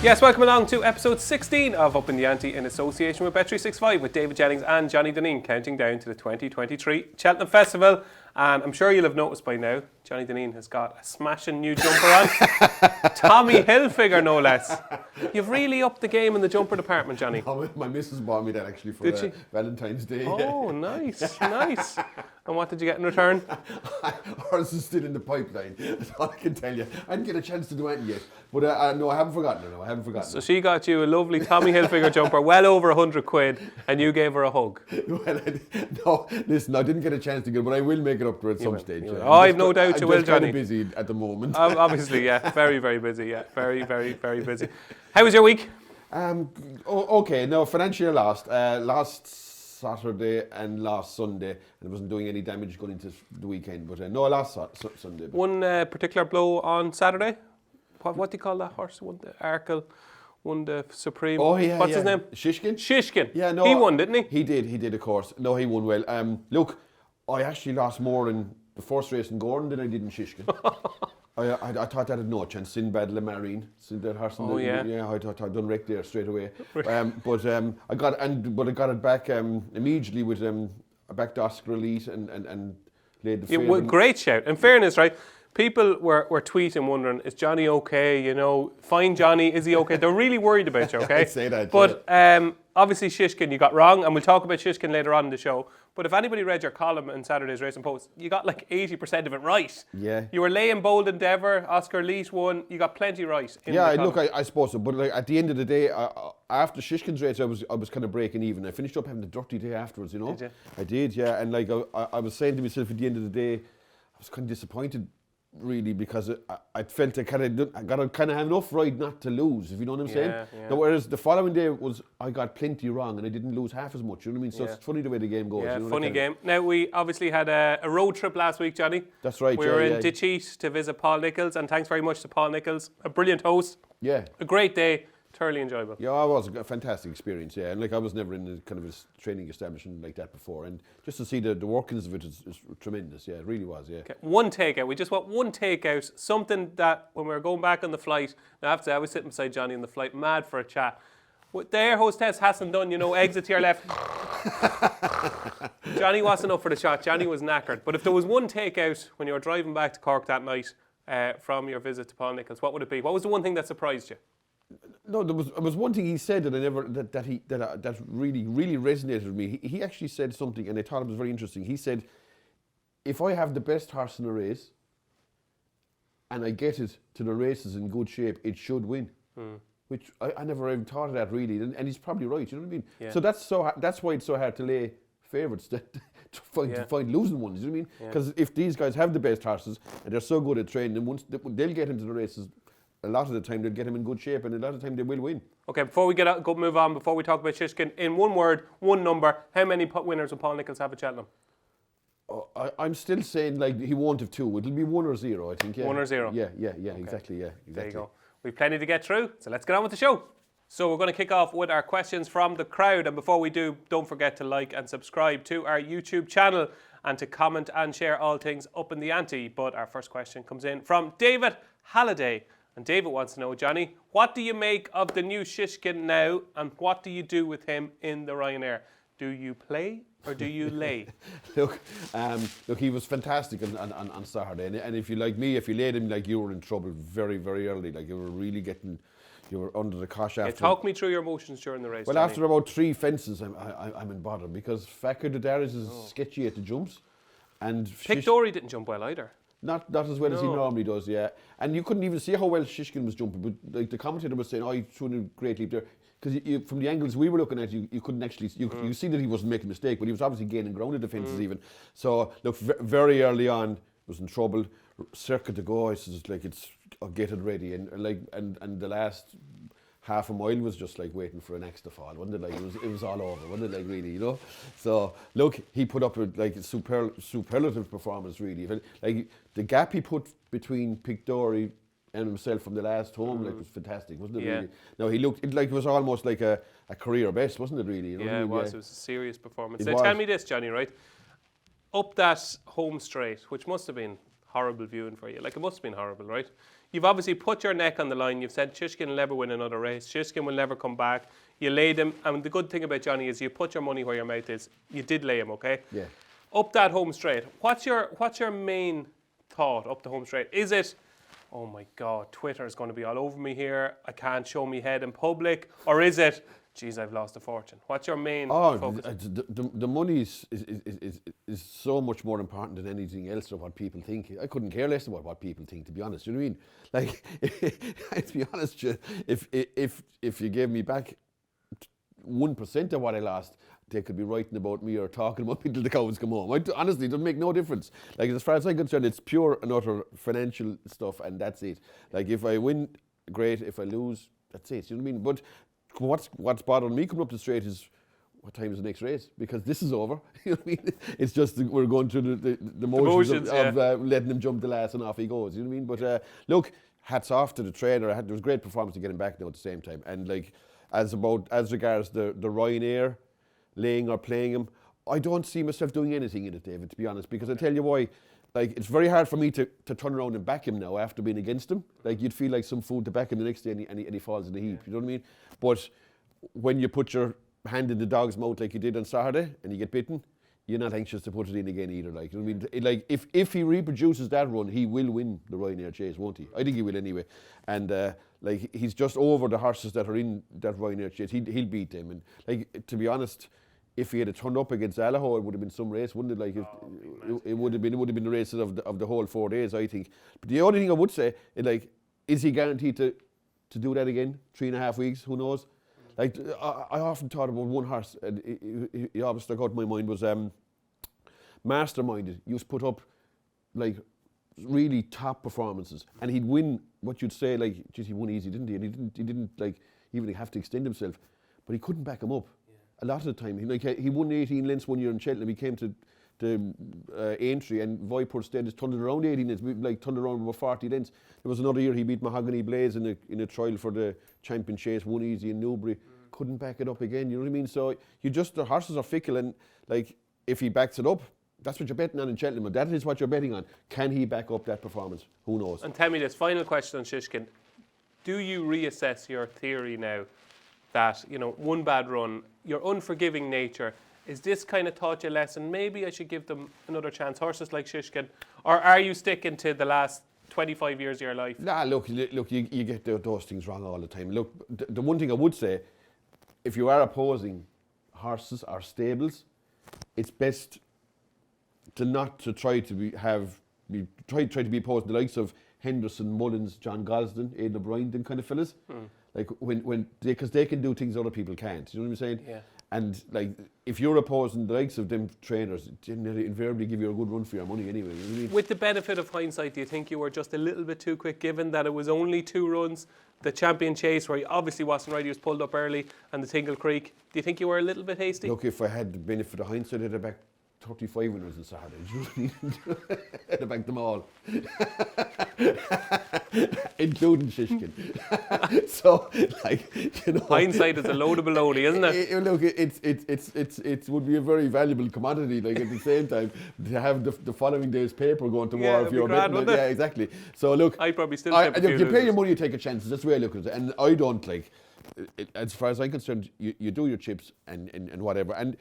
Yes, welcome along to episode 16 of Upping The Ante in association with Bet365 with David Jennings and Johnny Dineen, counting down to the 2023 Cheltenham Festival. And I'm sure you'll have noticed by now, Johnny Dineen has got a smashing new jumper on. Tommy Hilfiger, no less. You've really upped the game in the jumper department, Johnny. No, my missus bought me that actually for Valentine's Day. Oh, nice, nice. And what did you get in return? Ours is still in the pipeline. That's all I can tell you. I didn't get a chance to do anything yet. But no, I haven't forgotten it. No, I haven't forgotten So she got you a lovely Tommy Hilfiger jumper, well over 100 quid, and you gave her a hug. Well, no, listen, I didn't get a chance to get it, but I will make it up to her at some stage. Oh, I've no doubt you will, Johnny. I'm just kind of busy at the moment. Obviously, yeah. Very, very busy, yeah. Very, very, very busy. How was your week? Okay, no, financial year last Saturday and last Sunday, and it wasn't doing any damage going into the weekend, but no, last Sunday. One particular blow on Saturday? What do you call that horse? Won the Arkle, won the Supreme. Oh, yeah. What's his name? Shishkin? Shishkin. Yeah, no. He won, didn't he? He did, of course. No, he won well. Look, I actually lost more in the first race in Gordon than I did in Shishkin. I thought that had no chance. Sinbad Le Marine, that horse. I thought I'd done wreck there straight away. But I got it back immediately with a back to Oscar Elite and laid the favour. Great shout. In fairness, right? People were tweeting, wondering, is Johnny okay? You know, find Johnny, is he okay? They're really worried about you, okay? I'd say that. But obviously Shishkin, you got wrong, and we'll talk about Shishkin later on in the show. But if anybody read your column in Saturday's Racing Post, you got like 80% of it right. Yeah. You were laying Bold Endeavour, Oscar Elite won, you got plenty right. Look, I suppose so. But like, at the end of the day, after Shishkin's race, I was kind of breaking even. I finished up having a dirty day afterwards, you know? Did you? I did, yeah. And like I was saying to myself at the end of the day, I was kind of disappointed, really, because I felt I kind of have enough right not to lose, if you know what I'm saying. Yeah. Now, whereas the following day I got plenty wrong and I didn't lose half as much. You know what I mean? So it's funny the way the game goes. Yeah, you know, funny game. Now, we obviously had a road trip last week, Johnny. That's right. We were in Ditcheat to visit Paul Nicholls, and thanks very much to Paul Nicholls, a brilliant host. Yeah. A great day. Thoroughly enjoyable. Yeah, it was a fantastic experience, yeah. And like I was never in a kind of a training establishment like that before. And just to see the workings of it is tremendous, yeah, it really was, yeah. Okay. One takeout. We just want one takeout. Something that when we were going back on the flight, now I have to say, I was sitting beside Johnny on the flight, mad for a chat. What the air hostess hasn't done, you know, exit to your left. Johnny wasn't up for the shot. Johnny was knackered. But if there was one takeout when you were driving back to Cork that night from your visit to Paul Nicholls, what would it be? What was the one thing that surprised you? No, there was one thing he said that really resonated with me. He actually said something, and I thought it was very interesting. He said, "If I have the best horse in a race, and I get it to the races in good shape, it should win." Which I never even thought of that, really, and he's probably right. You know what I mean? Yeah. So that's why it's so hard to lay favourites to find losing ones. You know what I mean? Because if these guys have the best horses and they're so good at training, and once they'll get into the races. A lot of the time they'll get him in good shape, and a lot of the time they will win. Okay, before we move on, before we talk about Shishkin, in one word, one number, how many winners will Paul Nicholls have at Cheltenham? I'm still saying like he won't have two. It'll be 1 or 0, I think. Yeah. 1 or 0? Yeah, okay. Exactly, yeah. Exactly. There you go. We've plenty to get through, so let's get on with the show. So we're going to kick off with our questions from the crowd, and before we do, don't forget to like and subscribe to our YouTube channel and to comment and share all things Upping The Ante. But our first question comes in from David Halliday. And David wants to know, Johnny, what do you make of the new Shishkin now, and what do you do with him in the Ryanair? Do you play or do you lay? Look, he was fantastic on Saturday, and if you laid him, like you were in trouble very, very early. Like you were under the cosh after. Talk me through your emotions during the race. Well, Johnny. After about 3 fences, I'm in bother because Fakir Dadaris is sketchy at the jumps, and Dory didn't jump well either. Not as well as he normally does, yeah. And you couldn't even see how well Shishkin was jumping, but like the commentator was saying, he threw a great leap there. Because from the angles we were looking at, you couldn't actually, you see that he wasn't making a mistake, but he was obviously gaining ground at the fences even. So, look, very early on, was in trouble. Circuit to go, I says, like, I'll get it ready. And the last half a mile was just like waiting for an axe to fall, wasn't it? Like it was all over, wasn't it? Like really, you know. So look, he put up a superlative performance, really. Like the gap he put between Pictori and himself from the last home, like was fantastic, wasn't it? Yeah. Really. No, he looked it was almost like a career best, wasn't it? Really. You know yeah, it was. Yeah. It was a serious performance. It Now was. tell me this, Johnny. Right, up that home straight, which must have been horrible viewing for you. Like, it must have been horrible, right? You've obviously put your neck on the line. You've said Shishkin will never win another race. Shishkin will never come back. You laid him. And the good thing about Johnny is you put your money where your mouth is. You did lay him, okay? Yeah. Up that home straight. What's your main thought up the home straight? Is it, oh my God, Twitter is going to be all over me here. I can't show me head in public. Or is it, geez, I've lost a fortune? What's your main focus? The money is so much more important than anything else of what people think. I couldn't care less about what people think, to be honest. You know what I mean? Like, to be honest, if you gave me back 1% of what I lost, they could be writing about me or talking about me till the cows come home. Honestly, it doesn't make no difference. Like, as far as I'm concerned, it's pure and utter financial stuff, and that's it. Like, if I win, great. If I lose, that's it. You know what I mean? But what's bothering me coming up the straight is, what time is the next race? Because this is over. You know what I mean? It's just we're going through the motions of letting him jump the last and off he goes. You know what I mean? But look, hats off to the trainer. There was great performance to get him back now at the same time. And like, as regards the Ryanair laying or playing him, I don't see myself doing anything in it, David, to be honest, because I tell you why. Like, it's very hard for me to turn around and back him now after being against him. Like, you'd feel like some fool to back him the next day and he falls in the heap. You know what I mean? But when you put your hand in the dog's mouth like you did on Saturday and you get bitten, you're not anxious to put it in again either. Like, you know what I mean? Like, if he reproduces that run, he will win the Ryanair Chase, won't he? I think he will anyway. And like, he's just over the horses that are in that Ryanair Chase. He'll beat them. And like, to be honest, if he had turned up against Allaho, it would have been some race, wouldn't it? Like, it would have been the races of the whole 4 days, I think. But the only thing I would say is, like, is he guaranteed to do that again? 3.5 weeks? Who knows? Like, I often thought about one horse, and he always stuck out in my mind, was Masterminded. He used to put up, like, really top performances, and he'd win what you'd say, like, geez, he won easy, didn't he? And he didn't like even have to extend himself, but he couldn't back him up. A lot of the time, he won 18 lengths one year in Cheltenham. He came to Aintree, and Viper Stead has turned it around 18 lengths, like turned around about 40 lengths. There was another year he beat Mahogany Blaze in a trial for the Champion Chase, won easy in Newbury, couldn't back it up again. You know what I mean? So the horses are fickle, and like, if he backs it up, that's what you're betting on in Cheltenham. That is what you're betting on. Can he back up that performance? Who knows? And tell me this final question on Shishkin: do you reassess your theory now that, you know, one bad run, your unforgiving nature, is this kind of taught you a lesson? Maybe I should give them another chance, horses like Shishkin, or are you sticking to the last 25 years of your life? Nah, look, you get those things wrong all the time. Look, the one thing I would say, if you are opposing horses or stables, it's best to try to be opposed to the likes of Henderson, Mullins, John Gosden, Aidan O'Brien, them kind of fellas. Like, because they can do things other people can't. You know what I'm saying? Yeah. And like, if you're opposing the likes of them trainers, they invariably give you a good run for your money anyway. You know what I mean? With the benefit of hindsight, do you think you were just a little bit too quick, given that it was only 2 runs? The Champion Chase, where he obviously wasn't right, he was pulled up early, and the Tingle Creek. Do you think you were a little bit hasty? Look, if I had the benefit of hindsight, I'd have back 35 winners on Saturday. Do you know what I mean? I'd have backed them all. Including Shishkin. So, like, you know, hindsight is a load of baloney, isn't it? Look, it would be a very valuable commodity. Like, at the same time, to have the following day's paper going to war if you're betting it. Yeah, exactly. So look, I probably still. You pay your money, you take a chance. That's the way I look at it. And I don't like. As far as I'm concerned, you do your chips and whatever. And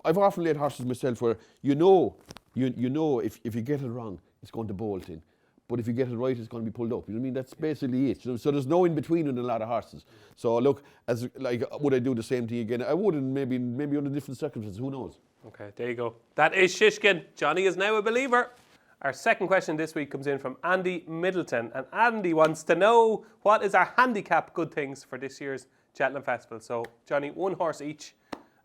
I've often laid horses myself where you know if you get it wrong, it's going to bolt in. But if you get it right, it's going to be pulled up. You know what I mean? That's basically it. So there's no in between in a lot of horses. So look, as like, would I do the same thing again? I would, and maybe under different circumstances. Who knows? Okay, there you go. That is Shishkin. Johnny is now a believer. Our second question this week comes in from Andy Middleton, and Andy wants to know, what is our handicap good things for this year's Cheltenham Festival? So, Johnny, 1 horse each.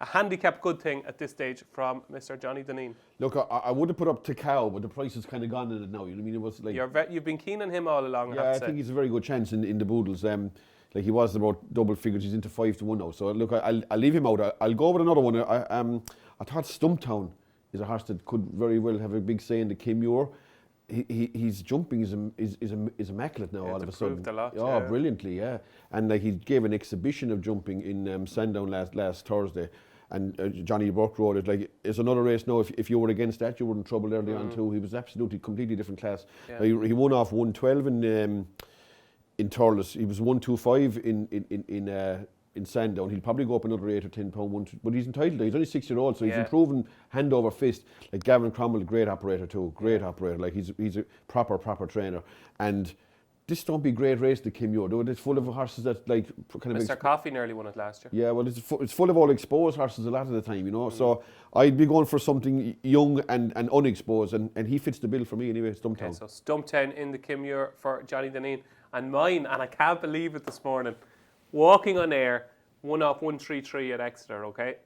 A handicap good thing at this stage from Mr. Johnny Dineen. Look, I would have put up Takao, but the price has kind of gone in it now. You know what I mean? It was like, you've been keen on him all along. Yeah, I think he's a very good chance in the Boodles. Like, he was about double figures. He's into 5-1 now. So look, I'll leave him out. I'll go with another one. I thought Stumptown is a horse that could very well have a big say in the Kim Muir. His jumping is immaculate now. All of a sudden, a lot, yeah, brilliantly, yeah. And like, he gave an exhibition of jumping in Sandown last Thursday. and Johnny Burke rode it. Like, it's another race now. If you were against that, you were in trouble early on too. He was absolutely completely different class. Yeah. He won off 112 in Thurles. He was 125 in Sandown. He'll probably go up another 8 or 10 pound, but he's entitled. He's only 6-year-old, so he's improving hand over fist. Like Gavin Cromwell, great operator too, great operator. Like he's a proper trainer. And this don't be great race, the Kim Muir. It's full of horses that like kind of. Mr. Coffey nearly won it last year. Yeah, well, it's full of all exposed horses a lot of the time, you know. So I'd be going for something young and unexposed, and he fits the bill for me anyway. Stumptown. Okay, so Stumptown in the Kim Muir for Johnny Dineen, and mine, and I can't believe it this morning. Walking on Air, one off 133 at Exeter. Okay,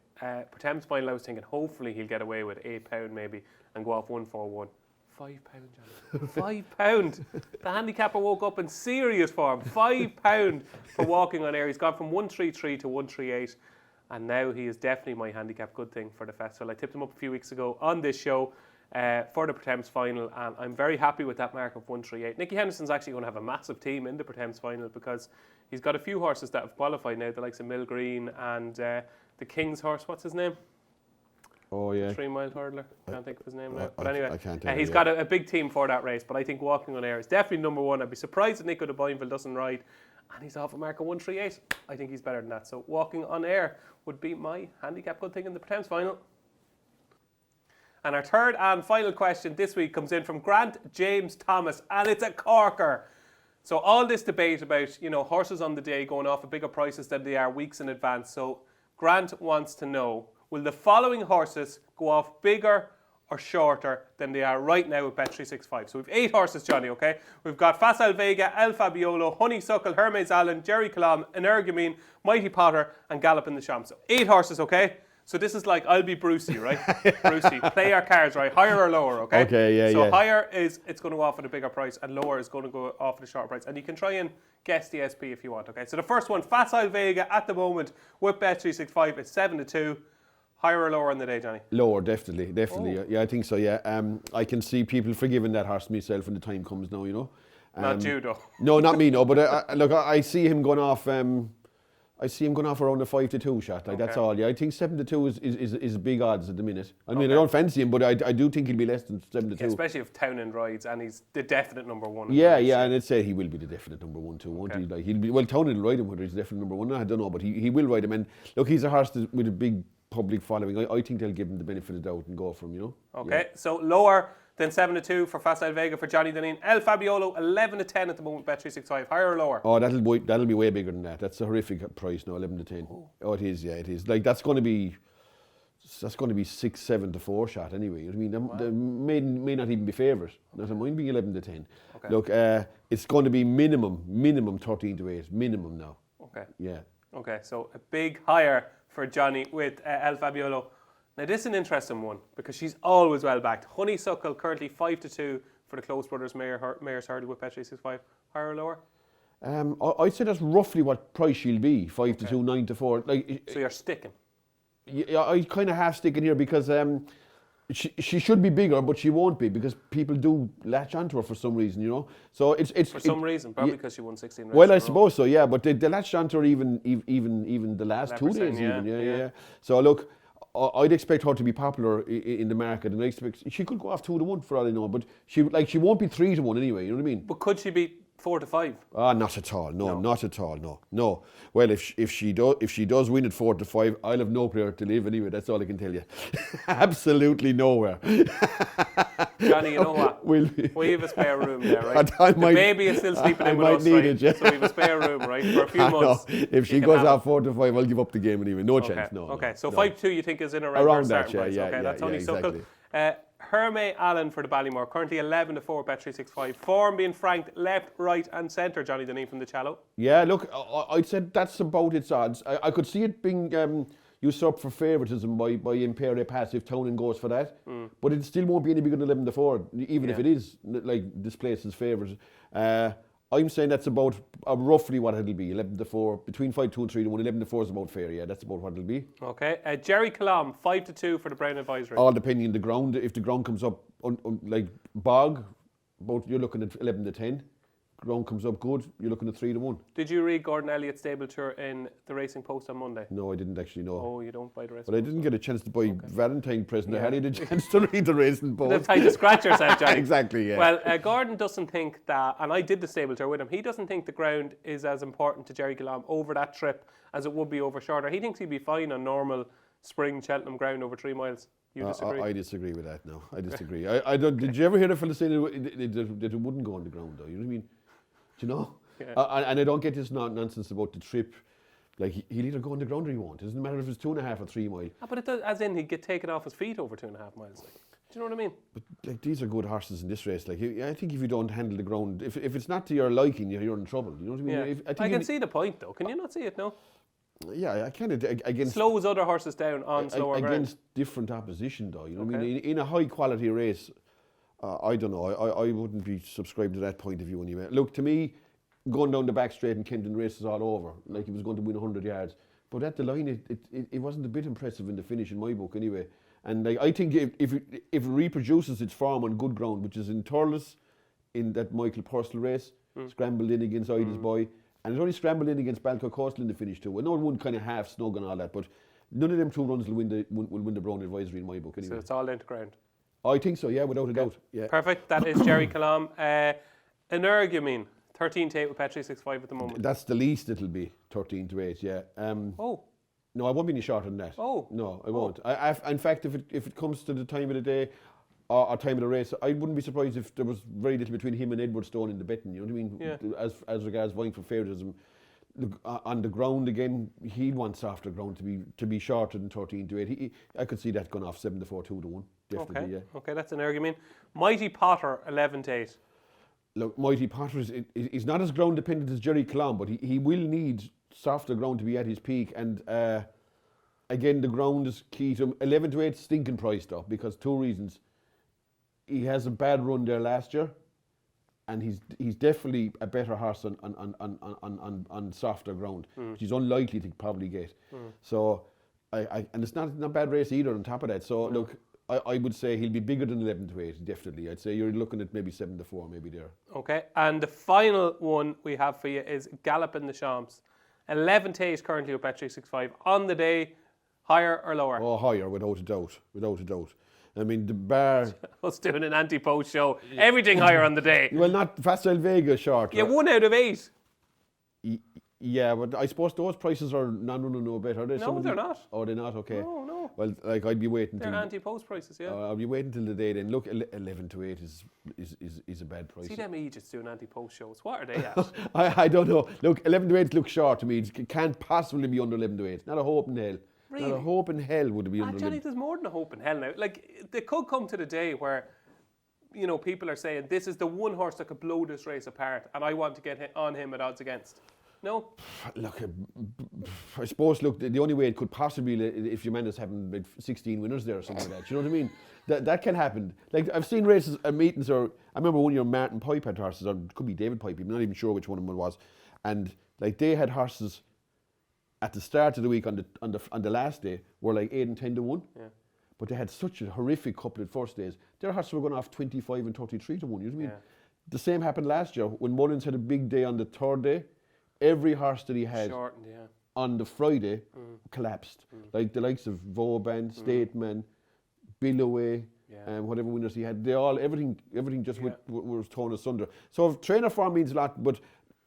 Thames Final. I was thinking hopefully he'll get away with £8 maybe and go off 141. £5, Johnny. £5. The handicapper woke up in serious form. £5 for Walking on Air. He's gone from 133 to 138, and now he is definitely my handicap good thing for the festival. I tipped him up a few weeks ago on this show for the Thames Final, and I'm very happy with that mark of 138. Nicky Henderson's actually going to have a massive team in the Thames Final because he's got a few horses that have qualified now, the likes of Mill Green and the King's horse. What's his name? Oh, yeah. 3-mile hurdler. Can't think of his name now. But I anyway, can't tell he's got a big team for that race. But I think Walking on Air is definitely number one. I'd be surprised if Nico de Boinville doesn't ride. And he's off a mark of 138. I think he's better than that. So Walking on Air would be my handicap good thing in the Thames Final. And our third and final question this week comes in from Grant James Thomas. And it's a corker. So all this debate about, you know, horses on the day going off at bigger prices than they are weeks in advance. So Grant wants to know, will the following horses go off bigger or shorter than they are right now with Bet365? So we've 8 horses, Johnny, okay? We've got Facile Vega, El Fabiolo, Honeysuckle, Hermes Allen, Jerry Colomb, Energumene, Mighty Potter, and Gallop in the Champ. So 8 horses, okay? So this is like, I'll be Brucey, right? Brucey, play our cards, right? Higher or lower, okay? Okay, yeah, So higher is, it's going to go off at a bigger price, and lower is going to go off at a shorter price. And you can try and guess the SP if you want, okay? So the first one, Facile Vega, at the moment, with Bet365, it's 7-2. Higher or lower on the day, Johnny? Lower, definitely. Oh. Yeah, I think so, yeah. I can see people forgiving that horse myself when the time comes now, you know. Not you, though. No, not me, no. But look, I see him going off. I see him going off around the 5-2 shot. Like that's all. Yeah, I think 7-2 is big odds at the minute. I mean, I don't fancy him, but I do think he'll be less than 7-2. Yeah, especially if Townend rides, and he's the definite number one. Yeah, and I'd say he will be the definite number one too, won't he? Like Townend will ride him, whether he's definitely number one. I don't know, but he will ride him. And look, he's a horse with a big public following. I think they'll give him the benefit of the doubt and go for him, you know. Okay, so lower than 7-2 for Facile Vega for Johnny Dineen. El Fabiolo 11-10 at the moment, Bet365. Higher or lower? Oh, that'll be way bigger than that. That's a horrific price now, 11-10. Oh, it is. Yeah, it is. Like that's going to be 6-7-4 shot anyway. I mean, they may not even be favourite. Not mind being 11-10. Okay. Look, it's going to be minimum 13-8, minimum now. Okay. Yeah. Okay, so a big higher for Johnny with El Fabiolo. Now this is an interesting one because she's always well backed. Honeysuckle currently 5-2 for the Close Brothers Mayor's Hurdle with Bet365. Higher or lower? I'd say that's roughly what price she'll be. 5-2, 9-4. Like, so you're sticking? Yeah, I kind of half sticking here because she should be bigger, but she won't be because people do latch onto her for some reason, you know. So it's for some reason, probably because she won 16 races. Well, I suppose so, yeah. But they latched onto her even the last 2 days, even. Yeah. So look, I'd expect her to be popular in the market, and I expect she could go off 2-1 for all I know. But she won't be 3-1 anyway. You know what I mean? But could she be 4-5? Not at all. No, not at all. No. Well, if she does win at 4-5, I'll have no prayer to live anyway. That's all I can tell you. Absolutely nowhere. Johnny, you know what? We have a spare room there, right? The baby is still sleeping in with us, need right? it, yeah. So we have a spare room, right? For a few months. If she goes off 4-5, I'll give up the game anyway. No chance. No. Okay. So 5-2, you think is in around that? Price. Yeah. Okay, that's Honeysuckle. Exactly. Hermes Allen for the Ballymore, currently 11-4 Bet365. Form being franked left, right, and centre. Johnny Dineen from the Challow. Yeah, look, I'd say that's about its odds. I could see it being usurped for favouritism by Imperial Pass if Townend goes for that. But it still won't be any bigger than 11-4, even if it is like displaced as favourites. I'm saying that's about roughly what it'll be, 11-4, between 5-2 and 3-1. 11-4 is about fair, yeah, that's about what it'll be. Okay, Jerry Colomb, 5-2 for the Brown Advisory. All depending on the ground. If the ground comes up like bog, you're looking at 11-10. ground comes up good, you're looking at 3-1. Did you read Gordon Elliott's stable tour in the Racing Post on Monday? No, I didn't actually know. Oh, you don't buy the Racing But I Post? didn't get a chance to buy Valentine present. I had a chance to read the Racing Post. The time to scratch yourself, Johnny. Exactly, yeah. Well, Gordon doesn't think that, and I did the stable tour with him, he doesn't think the ground is as important to Jerry Gillum over that trip as it would be over shorter. He thinks he'd be fine on normal spring Cheltenham ground over 3 miles. You disagree? I disagree with that, no. I disagree. I don't. Did you ever hear a fella say that it wouldn't go on the ground, though? You know what I mean? Do you know? Yeah. And I don't get this nonsense about the trip. Like, he'll either go on the ground or he won't. It doesn't matter if it's 2.5 or 3 mile. But it does, as in he'd get taken off his feet over 2.5 miles. Like. Do you know what I mean? But like, these are good horses in this race. Like, I think if you don't handle the ground, if it's not to your liking, you're in trouble. You know what I mean? Yeah. I can see the point, though. Can you not see it? No. Yeah, I kind of against slows other horses down on slower ground. Against different opposition, though. You know what I mean? In a high quality race, I don't know. I wouldn't be subscribed to that point of view anyway. Look, to me, going down the back straight and Kempton race is all over. Like, he was going to win 100 yards. But at the line, it wasn't a bit impressive in the finish in my book anyway. And like, I think if it reproduces its form on good ground, which is in Thurles, in that Michael Purcell race, scrambled in against Ida's boy, and it's only scrambled in against Balco Coastal in the finish too. I know it won kind of half snug and all that, but none of them 2 runs will win the Brown Advisory in my book anyway. So it's all down to ground. I think so, yeah, without a doubt. Yeah. Perfect. That is Jerry Colomb. Energumen, 13-8 with Bet365 at the moment. That's the least it'll be, 13-8, yeah. No, I won't be any shorter than that. Oh. No, I won't. In fact, if it comes to the time of the day or time of the race, I wouldn't be surprised if there was very little between him and Edward Stone in the betting. You know what I mean? Yeah. As regards vying for favouritism. On the ground again, he'd want softer ground to be shorter than 13-8. I could see that going off 7-4, 2-1. Definitely, okay. Yeah. Okay, that's an Energumen. Mighty Potter, 11-8. Look, Mighty Potter is not as ground dependent as Jerry Colomb, but he will need softer ground to be at his peak. And again, the ground is key to him. 11-8 stinking price though, because 2 reasons. He has a bad run there last year, and he's definitely a better horse on softer ground, which he's unlikely to probably get. So, and it's not a bad race either on top of that. So look, I would say he'll be bigger than 11-8, definitely. I'd say you're looking at maybe 7-4, maybe there. Okay, and the final one we have for you is Galloping the Champs. 11-8 currently with Bet365. On the day, higher or lower? Oh, higher, without a doubt. Without a doubt. I mean, the bar... Us doing an Ante-Post show. Everything higher on the day. Well, not Facile Vega short. Yeah, 1 out of 8. Yeah, but I suppose those prices are non-running no better. No, they're not. Oh, they're not? Okay. No. Well, like, I'd be waiting They're Ante-Post prices, yeah. I'll be waiting till the day then. Look, 11-8 is a bad price. See them Egypts doing Ante-Post shows. What are they at? I don't know. Look, 11-8 looks short to me. It can't possibly be under 11-8. Not a hope in hell. Really? Not a hope in hell would it be under Johnny, 11. there's more than a hope in hell now. Like, they could come to the day where, you know, people are saying, this is the one horse that could blow this race apart, and I want to get on him at odds against. No? Look, I suppose, look, the only way it could possibly be if Jimenez having 16 winners there or something like that. You know what I mean? That can happen. Like, I've seen races at meetings, or I remember one year Martin Pipe had horses, or it could be David Pipe, I'm not even sure which one of them it was. And, like, they had horses at the start of the week on the last day were like 8 and 10-1. Yeah. But they had such a horrific couple of first days. Their horses were going off 25 and 33-1. You know what I mean? Yeah. The same happened last year when Mullins had a big day on the 3rd day. Every horse that he had on the Friday collapsed. Like the likes of Vauban, Stateman, Billoway, and whatever winners he had. Everything just was torn asunder. So if trainer form means a lot, but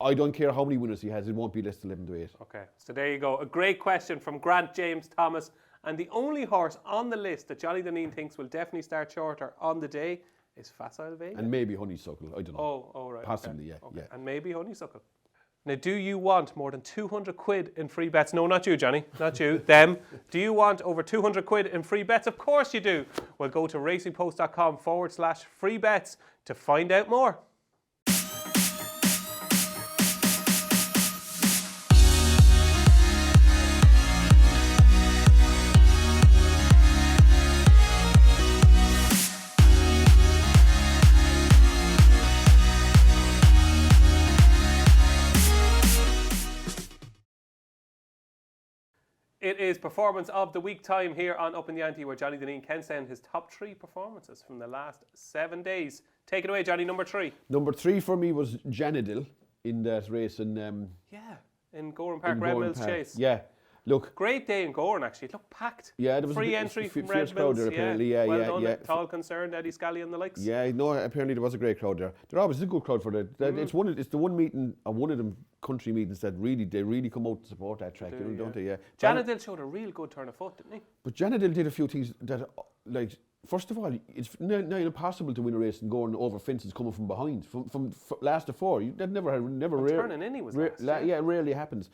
I don't care how many winners he has, it won't be less than 11-8. Okay, so there you go. A great question from Grant James Thomas. And the only horse on the list that Johnny Dineen thinks will definitely start shorter on the day is Facile Vega. And maybe Honeysuckle, I don't know. Oh, right. Possibly, okay. yeah. And maybe Honeysuckle. Now, do you want more than 200 quid in free bets? No, not you, Johnny. Not you. Them. Do you want over 200 quid in free bets? Of course you do. Well, go to racingpost.com/free bets to find out more. It is Performance of the Week time here on Upping The Ante, where Johnny Dineen can send his top 3 performances from the last 7 days. Take it away, Johnny, number 3. Number 3 for me was Janadil in that race in Goran Park, Red Mills Chase. Yeah. Look, great day in Goran, actually. It looked packed. Yeah, there was free a entry from fierce Red crowd Mills. there, apparently. Yeah, well yeah. done. Tall Concerned, Eddie Scally and the likes. Yeah, no, apparently there was a great crowd there. There always is a good crowd for that. It's the one meeting, or one of them country meetings that they really come out to support that track, don't they? Yeah. Janadil showed a real good turn of foot, didn't he? But Janadil did a few things that, like, first of all, it's now impossible to win a race and going over fences coming from behind. From last to 4, that never turning in, he was last. It rarely happens.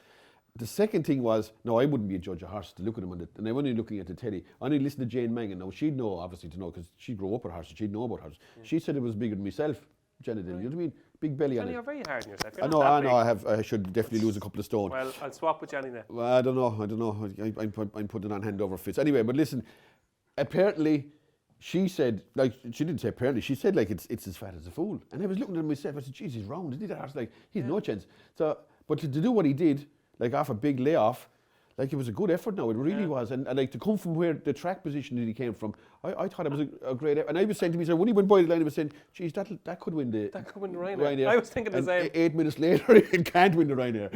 The second thing was, no, I wouldn't be a judge of horses to look at them, and I wasn't looking at the telly. I only listened to Jane Mangan. Now, she'd know, obviously, to know, because she grew up with horses, she'd know about horses. Yeah. She said it was bigger than myself, Janadil. You know what I mean? Big belly on it. You're very hard on yourself. I know, I should definitely lose a couple of stone. Well, I'll swap with Johnny then. Well, I don't know. I'm putting on hand over fist. Anyway, but listen, apparently, she said, like, she didn't say apparently, she said, like, it's as fat as a fool. And I was looking at him myself, I said, geez, he's round, isn't he? That horse, like, he's no chance. So, but to do what he did, like off a big layoff, like it was a good effort now, it really was. And like to come from where the track position that he came from, I thought it was a great effort. And I was saying to myself, when he went by the line, I was saying, geez, that could win the Ryanair. I was thinking the same. 8 minutes later, it can't win the Ryanair.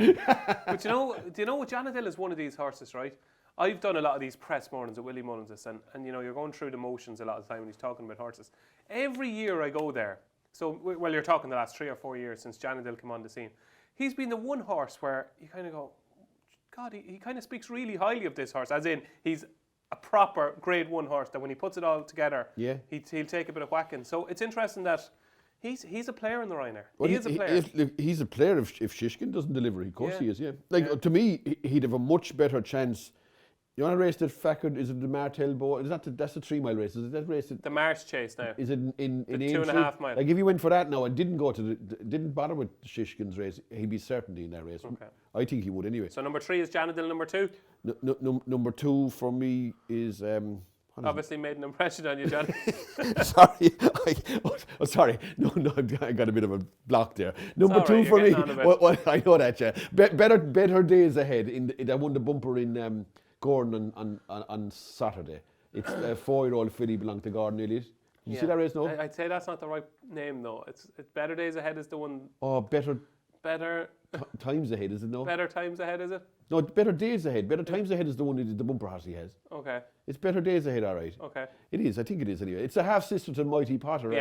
But do you know what, Janadil is one of these horses, right? I've done a lot of these press mornings at Willie Mullins, and you know, you're going through the motions a lot of the time when he's talking about horses. Every year I go there, so, well, you're talking the last 3 or 4 years since Janadil came on the scene. He's been the one horse where you kind of go, God, he kind of speaks really highly of this horse, as in he's a proper Grade 1 horse that when he puts it all together, he'll take a bit of whacking. So it's interesting that he's a player in the Ryanair. Well, he is a player. He's a player if Shishkin doesn't deliver. Of course he is, Like, to me, he'd have a much better chance. You want to race that Fackard, is it the Martel Bow? That's a 3 mile race, is it that race? The March Chase now. Is it in the 2.5 mile? Like if you went for that now and didn't go to didn't bother with Shishkin's race, he'd be certainly in that race. Okay. I think he would anyway. So number 3 is Janadil, number 2? Number 2 for me is... obviously made an impression on you, Johnny. Sorry. No, I got a bit of a block there. Number 2 for me. Well, I know that, yeah. Better days ahead. I won the bumper in Gordon on Saturday. It's a 4-year-old filly belonged to Gordon Elliott. Did you see that race? No. I'd say that's not the right name, though. It's Better Days Ahead is the one. Oh, better times ahead, is it? No. Better Times Ahead, is it? No, Better Days Ahead. Better Times Ahead is the one the bumper horse he has. Okay. It's Better Days Ahead, all right. Okay. It is. I think it is anyway. It's a half sister to Mighty Potter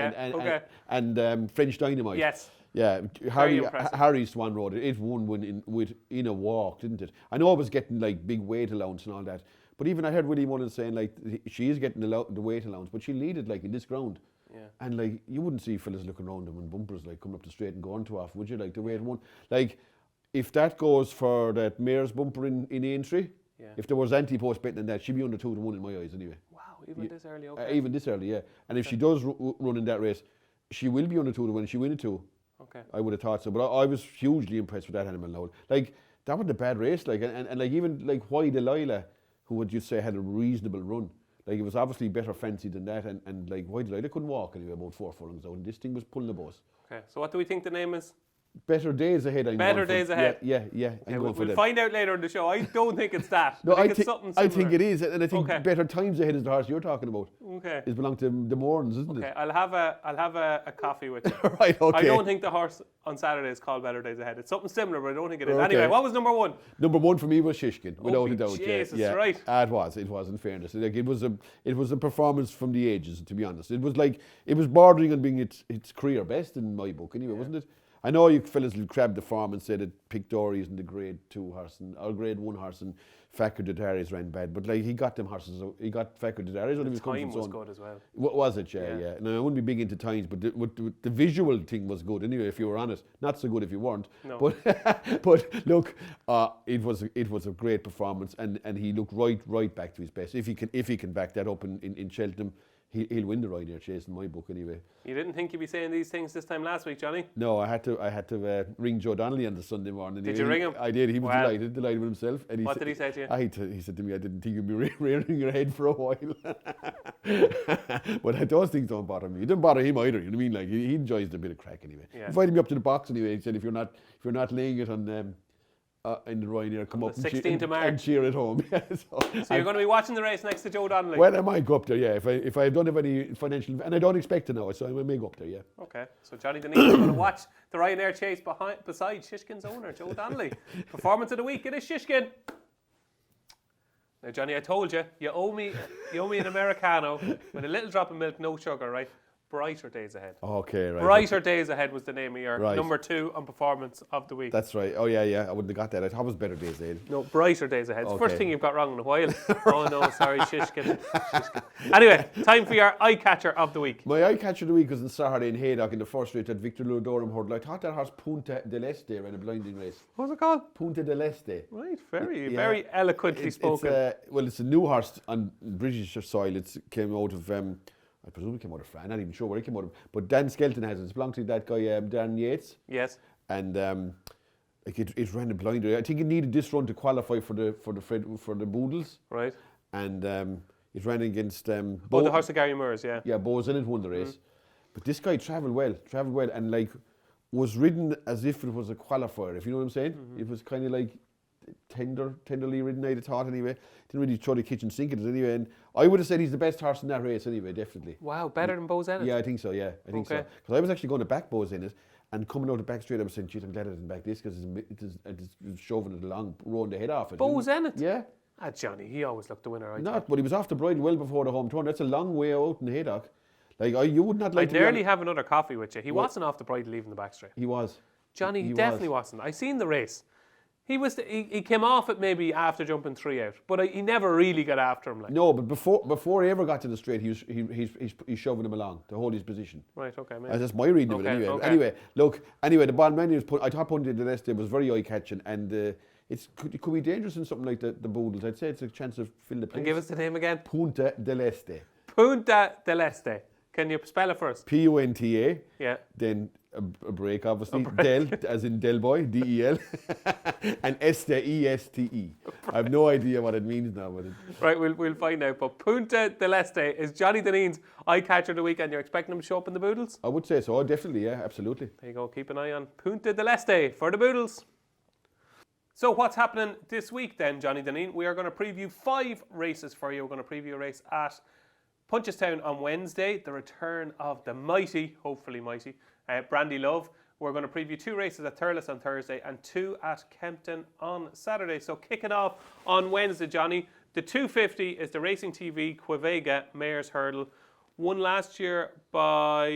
and French Dynamite. Yes. Yeah, Harry Swan rode it. It won in a walk, didn't it? I know I was getting like big weight allowance and all that, but even I heard Willie Mullins saying like she is getting the weight allowance, but she leaded like in this ground. Yeah. And like you wouldn't see fellas looking around them and bumpers like coming up the straight and going too off, would you? Like the way it won. Like if that goes for that mare's bumper in Aintree, if there was Ante-Post betting on that, she'd be under 2 to 1 in my eyes anyway. Wow, even this early, okay. Even this early, yeah. And if she does run in that race, she will be under 2 to 1 and she win it too. Okay. I would have thought so, but I was hugely impressed with that animal now. Like, that wasn't a bad race, like, and like even like Why Delilah, who would you say had a reasonable run. Like, it was obviously better fancied than that, and like Why Delilah couldn't walk anyway about 4 furlongs out, and this thing was pulling the bus. Okay, so what do we think the name is? Better Days Ahead. Better Days Ahead. Yeah. Okay, we'll find out later in the show. I don't think it's that. No, I think it's something similar. I think it is, and I think Better Times Ahead is the horse you're talking about. Okay. It belongs to the Morns, isn't it? Okay, I'll have a coffee with you. Right, okay. I don't think the horse on Saturday is called Better Days Ahead. It's something similar, but I don't think it is. Okay. Anyway, what was number 1? Number 1 for me was Shishkin, without a doubt. Jesus, right. It was in fairness. Like it was a performance from the ages, to be honest. It was bordering on being its career best in my book anyway, wasn't it? I know you fellas will grab the form and say that Pictori isn't the Grade 2 horse or Grade 1 horse and Fackard Dadaris ran bad, but like he got them horses. He got Fackard Dadaris when he was coming from. The time was good as well. Was it? Yeah. Now I wouldn't be big into times, but the visual thing was good anyway. If you were honest, not so good if you weren't. No. But look, it was a great performance, and he looked right back to his best. If he can back that up in Cheltenham, he'll win the Ryanair Chase in my book anyway. You didn't think you'd be saying these things this time last week, Johnny? No, I had to ring Joe Donnelly on the Sunday morning. Did you ring him? I did. He was delighted with himself. And what did he say to you? He said to me, I didn't think you'd be rearing your head for a while. But those things don't bother me. It doesn't bother him either. You know what I mean? Like he enjoys a bit of crack anyway. Yeah. He invited me up to the box anyway. He said if you're not laying it on in the Ryanair come up 16th of March. and cheer at home. So you're going to be watching the race next to Joe Donnelly? Well, I might go up there, yeah. If I don't have any financial, and I don't expect to know it, so I may go up there, yeah. Okay, so Johnny Dineen is going to watch the Ryanair chase beside Shishkin's owner, Joe Donnelly. Performance of the week, it is Shishkin. Now, Johnny, I told you, you owe me an Americano with a little drop of milk, no sugar, right? Brighter Days Ahead. Okay, right. Brighter Days Ahead was the name of your Right. number 2 on Performance of the Week. That's right. Oh, yeah. I wouldn't have got that. I thought it was Better Days Ahead. No, Brighter Days Ahead. It's the first Okay. thing you've got wrong in a while. Oh, no, sorry, Shishkin. Anyway, time for your Eyecatcher of the Week. My Eyecatcher of the week was in Saturday in Haydock in the first race at Victor Ludorum hurdle. I thought that horse Punta dell'Este ran a blinding race. What's it called? Punta dell'Este. Right, very, Yeah. very eloquently spoken. It's a new horse on British soil. It came out of, I presume it came out of France. I'm not even sure where it came out of. But Dan Skelton has it. It's belonged to that guy, Dan Yates. Yes. And it ran a blinder. I think it needed this run to qualify for the Boodles. Right. And it ran against the horse of Gary Moores, yeah. Yeah, Bo's in it, won the race. But this guy travelled well, and like was ridden as if it was a qualifier, if you know what I'm saying. It was kind of like tenderly ridden, I'd have thought anyway. Didn't really throw the kitchen sink at it anyway. And I would have said he's the best horse in that race anyway, definitely. Wow, better than Bo's Ennis? Yeah, I think so, I think so. Because I was actually going to back Bo's in it, and coming out the back straight, I was saying, geez, I'm glad I didn't back this, because it's shoving it along, rowing the head off it. Bo's Ennis? Yeah. Ah, Johnny, he always looked the winner, But he was off the bridle well before the home turn. That's a long way out in Haydock. Like, you would not like I'd nearly have another coffee with you. He wasn't off the bridle leaving the back straight. He was. Johnny, he definitely wasn't. I seen the race. He came off it maybe after jumping 3 out, but he never really got after him. Like. No, but before he ever got to the straight, he's shoving him along to hold his position. Right, okay, maybe. That's my reading of it anyway. Okay. Anyway, the Balmain I thought Punta dell'Este was very eye-catching, and it could be dangerous in something like the Boodles. I'd say it's a chance of filling the place. And give us the name again. Punta dell'Este. Punta dell'Este. Can you spell it first? Punta. Yeah. Then a break, obviously. Del, as in Del Boy, D-E-L. And Este, E-S-T-E. I have no idea what it means now. But Right, we'll find out. But Punta dell'Este is Johnny Dineen's Eyecatcher of the week, and you're expecting him to show up in the Boodles? I would say so. Definitely, yeah, absolutely. There you go. Keep an eye on Punta dell'Este for the Boodles. So what's happening this week then, Johnny Dineen? We are going to preview 5 races for you. We're going to preview a race at Punchestown on Wednesday, the return of the mighty, hopefully mighty, Brandy Love. We're going to preview 2 races at Thurles on Thursday and 2 at Kempton on Saturday. So kicking off on Wednesday, Johnny, the 250 is the Racing TV Quevega Mayor's Hurdle. Won last year by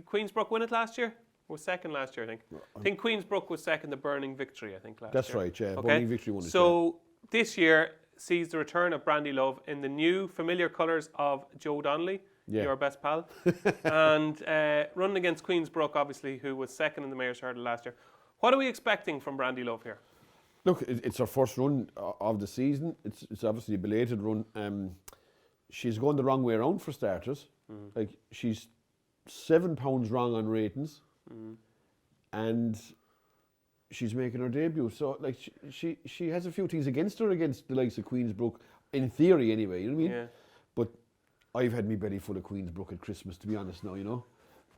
Queensbrook. Win it last year? Was second last year, I think. I think Queensbrook was second, the Burning Victory, I think, last year. That's right, yeah. Okay. Burning Victory won it. So this year sees the return of Brandy Love in the new familiar colours of Joe Donnelly, your best pal, and running against Queensbrook, obviously, who was second in the Mayor's Hurdle last year. What are we expecting from Brandy Love here? Look, it's her first run of the season. It's obviously a belated run. She's going the wrong way around for starters. Like, she's 7 pounds wrong on ratings, and she's making her debut. So, like, she has a few things against her against the likes of Queensbrook, in theory anyway, you know what I mean? Yeah. But I've had me belly full of Queensbrook at Christmas, to be honest now, you know.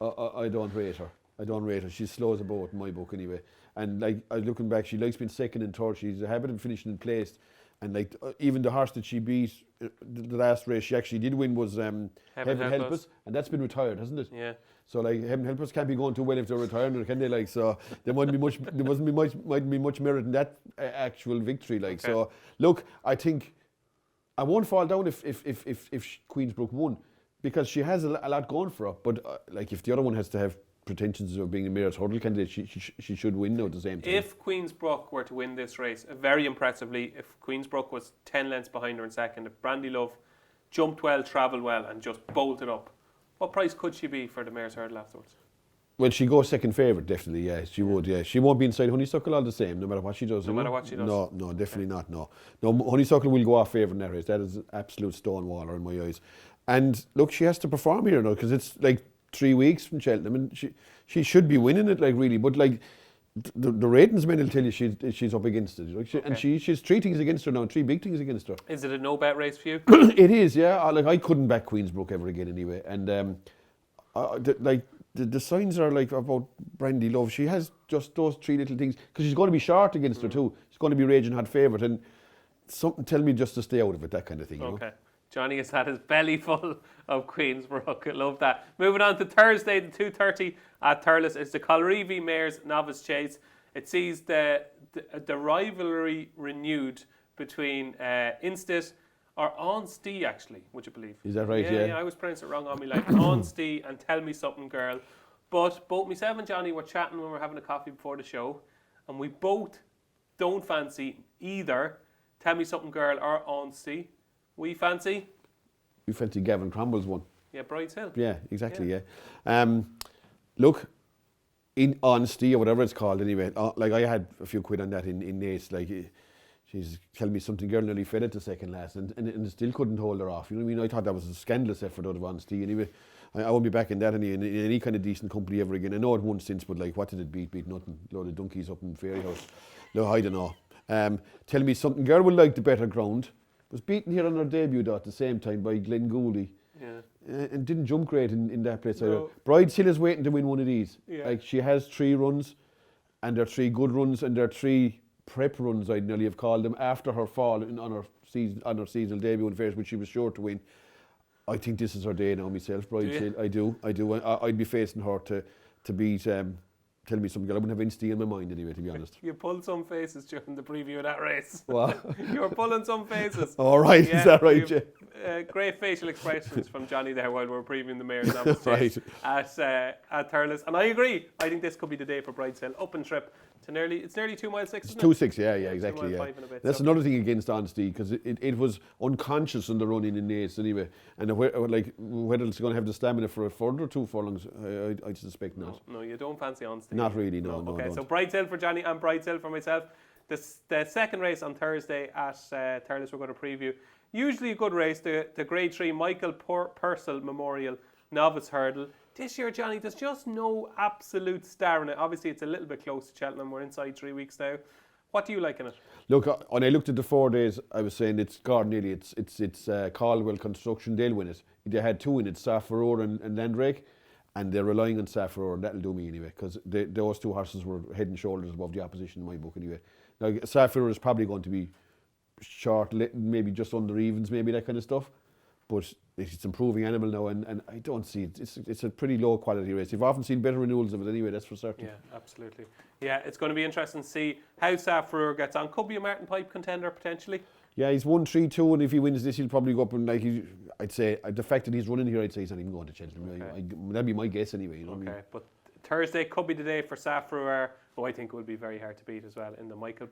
I don't rate her. She's slow as a boat in my book anyway. And like, looking back, she likes being second and third. She's a habit of finishing in place. And like, even the horse that she beat, the last race she actually did win was Heaven Help Us. And that's been retired, hasn't it? Yeah. So like, Heaven Help Us can't be going too well if they're retired, can they? Like, so there mightn't be much merit in that actual victory. Like, so look, I think I won't fall down if Queensbrook won, because she has a lot going for her. But like, if the other one has to have pretensions of being a Mayor's Hurdle candidate, she should win now at the same time. If Queensbrook were to win this race, very impressively, if Queensbrook was 10 lengths behind her in second, if Brandy Love jumped well, travelled well, and just bolted up, what price could she be for the Mayor's Hurdle afterwards? Well, she goes second favourite, definitely, yeah, she would, yeah. She won't be inside Honeysuckle all the same, no matter what she does. No matter what she does? No, definitely not, no. No, Honeysuckle will go off favourite in that race. That is an absolute stonewaller in my eyes. And look, she has to perform here now, because it's like 3 weeks from Cheltenham, and she should be winning it, like, really. But like, the ratings men will tell you she's up against it. Like, and she's 3 things against her now, 3 big things against her. Is it a no-bet race for you? It is, yeah. Like, I couldn't back Queensbrook ever again anyway. And like, the signs are like about Brandy Love. She has just those 3 little things, because she's going to be short against her too. She's going to be raging hot favourite, and something tell me just to stay out of it, that kind of thing. Okay. You know? Johnny has had his belly full of Queensbrook. I love that. Moving on to Thursday, the 2:30 at Thurles. It's the Colreevy Mares Novice Chase. It sees the rivalry renewed between Instit, or Onstee actually, would you believe? Is that right? Yeah, I was pronouncing it wrong on me, like Onstee and Tell Me Something Girl. But both myself and Johnny were chatting when we were having a coffee before the show, and we both don't fancy either Tell Me Something Girl or Onstee. We fancy? We fancy Gavin Cromwell's one. Yeah, Bride's Hill. Yeah, exactly, yeah. Look, in Honesty or whatever it's called anyway, like I had a few quid on that in Nace, like she's telling me something, girl nearly fed it to second last and still couldn't hold her off. You know what I mean? I thought that was a scandalous effort out of Honesty anyway. I won't be back in that in any kind of decent company ever again. I know it won since, but like, what did it beat? Beat nothing. Load of donkeys up in Fairy House. No, I don't know. Tell me something, girl will like the better ground. Was beaten here on her debut though, at the same time by Glenn Gooley. Yeah. And didn't jump great in that place either. Bride's Hill is waiting to win one of these. Yeah. Like, she has 3 runs, and they're 3 good runs, and they're 3 prep runs, I'd nearly have called them, after her fall on her seasonal debut in Fairs, which she was sure to win. I think this is her day now myself, Bride's Hill. I do. I'd be facing her to beat Tell Me Something Girl. I wouldn't have Instee in my mind anyway, to be honest. You pulled some faces during the preview of that race. What? You were pulling some faces. All right, yeah, is that right, Jay? Great facial expressions from Johnny there while we were previewing the Mayor's Novice Chase at Thurles. And I agree. I think this could be the day for Bride's Hill. Up and trip to nearly 2 miles 6. It's 2.6, yeah, exactly. Yeah. That's another thing against Honesty, because it was unconscious on the run in Nace anyway. And whether it's going to have the stamina for a further 2 furlongs, I suspect not. No, you don't fancy Honesty. Not really, no. Okay, so Bride's Hill for Johnny and Bride's Hill for myself. The second race on Thursday at Thurles we're going to preview. Usually a good race, the Grade 3 Michael Purcell Memorial Novice Hurdle. This year, Johnny, there's just no absolute star in it. Obviously, it's a little bit close to Cheltenham. We're inside 3 weeks now. What do you like in it? Look, when I looked at the 4 days, I was saying it's Gardnerly, it's Caldwell Construction, they'll win it. They had 2 in it, Safaror and Landrake, and they're relying on Safaror, and that'll do me anyway, because those 2 horses were head and shoulders above the opposition in my book anyway. Now, Safaror is probably going to be short, maybe just under evens, maybe that kind of stuff. But it's improving animal now, and I don't see it. It's a pretty low quality race. You've often seen better renewals of it anyway, that's for certain. Yeah, absolutely. Yeah, it's going to be interesting to see how Safaror gets on. Could be a Martin Pipe contender potentially. Yeah, he's won 3-2, and if he wins this, he'll probably go up and I'd say the fact that he's running here, I'd say he's not even going to Cheltenham. Okay. That'd be my guess anyway. You know what I mean? But Thursday could be the day for Safaror, who I think will be very hard to beat as well in the Michael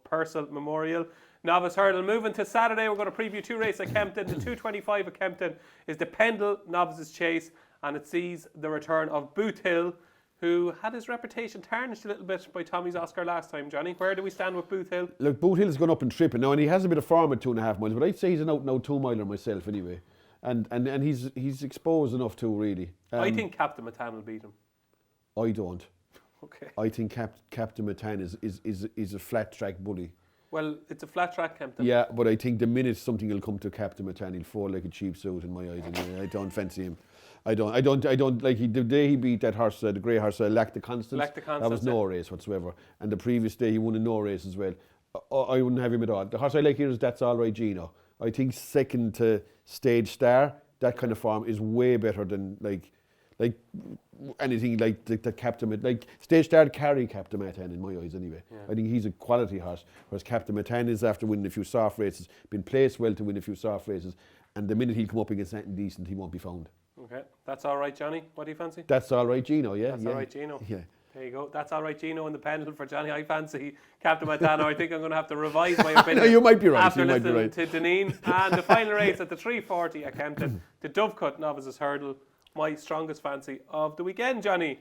Purcell Memorial Novice Hurdle. Moving to Saturday, we're going to preview 2 races at Kempton. The 2:25 at Kempton is the Pendle Novices Chase, and it sees the return of Booth Hill, who had his reputation tarnished a little bit by Tommy's Oscar last time. Johnny, where do we stand with Booth Hill? Look, Booth Hill's gone up and tripping now, and he has a bit of form at 2.5 miles, but I'd say he's an out-and-out 2-miler myself anyway. And he's exposed enough too, really. I think Captain Matan will beat him. I don't. Okay. I think Captain Matan is a flat track bully. Well, it's a flat track, Kempton. Yeah, but I think the minute something will come to Captain Matan, he'll fall like a cheap suit in my eyes. Anyway. I don't fancy him. I don't like the day he beat that horse, the grey horse, Lack the Constance. That was no race whatsoever. And the previous day he won a no race as well. I wouldn't have him at all. The horse I like here is That's All Right Gino. I think second to Stage Star, that kind of form is way better than like anything like the Captain, like Stage Star carry Captain Matan in my eyes anyway. Yeah. I think he's a quality horse, whereas Captain Matan is after winning a few soft races, been placed well to win a few soft races, and the minute he'll come up against something decent, he won't be found. Okay, That's All Right, Johnny. What do you fancy? That's All Right, Gino. Yeah, That's All Right, Gino. Yeah. There you go. That's All Right, Gino, in the Pendle for Johnny. I fancy Captain Matano. I think I'm going to have to revise my opinion. No, you might be right. After listening to Dineen. And the final race at the 3:40 at Kempton, the Dovecut Novices Hurdle. My strongest fancy of the weekend, Johnny.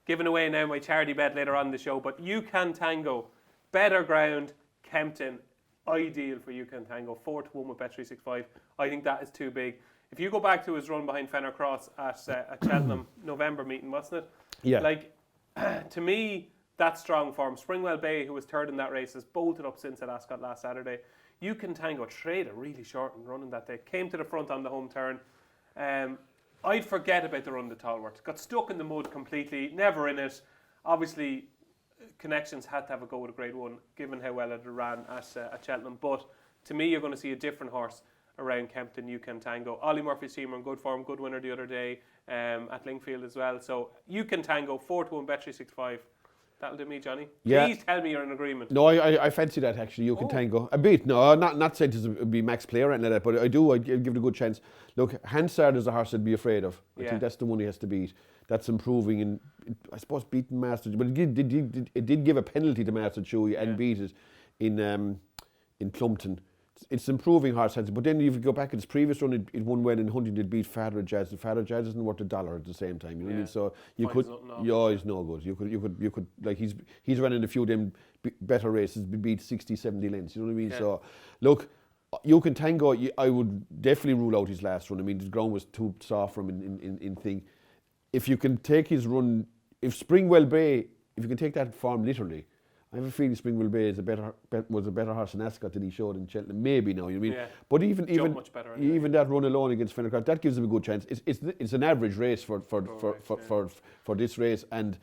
Giving away now my charity bet later on in the show, but You Can Tango, better ground, Kempton, ideal for You Can Tango, 4-1 with Bet365. I think that is too big. If you go back to his run behind Fenner Cross at Cheltenham November meeting, wasn't it? Yeah. Like, to me, that's strong form. Springwell Bay, who was third in that race, has bolted up since at Ascot last Saturday. You Can Tango traded really short and running that day. Came to the front on the home turn. I'd forget about the run to Tolworth. Got stuck in the mud completely, never in it. Obviously, Connections had to have a go with a Grade 1, given how well it ran at Cheltenham. But to me, you're going to see a different horse around Kempton. You Can Tango. Ollie Murphy's team are in good form, good winner the other day at Lingfield as well. So You Can Tango, 4-1 Bet365. That'll do me, Johnny. Yeah. Please tell me you're in agreement. No, I fancy that actually. You Can Tango a bit. No, not saying to be max player or anything like that, but I'd give it a good chance. Look, Hansard is a horse I'd be afraid of. I think that's the one he has to beat. That's improving and I suppose beating Master, but it did give a penalty to Master Chewy and beat it in Plumpton. It's improving horse heads, but then if you go back at its previous run, it won well in Hunting. Did beat Father Jazz. The Father Jazz isn't worth $1 at the same time. You know what I mean? So you could, he's no good. You could like he's running a few of them better races, beat 60, 70 lengths. You know what I mean? Yeah. So look, You Can Tango. I would definitely rule out his last run. I mean, the ground was too soft for him in thing. If you can take his run, if Springwell Bay, if you can take that form literally. I have a feeling Springwell Bay was a better horse in Ascot than he showed in Cheltenham. Maybe now, you know what I mean? Yeah. But even that run alone against Fennercraft, that gives him a good chance. It's an average race for this race, and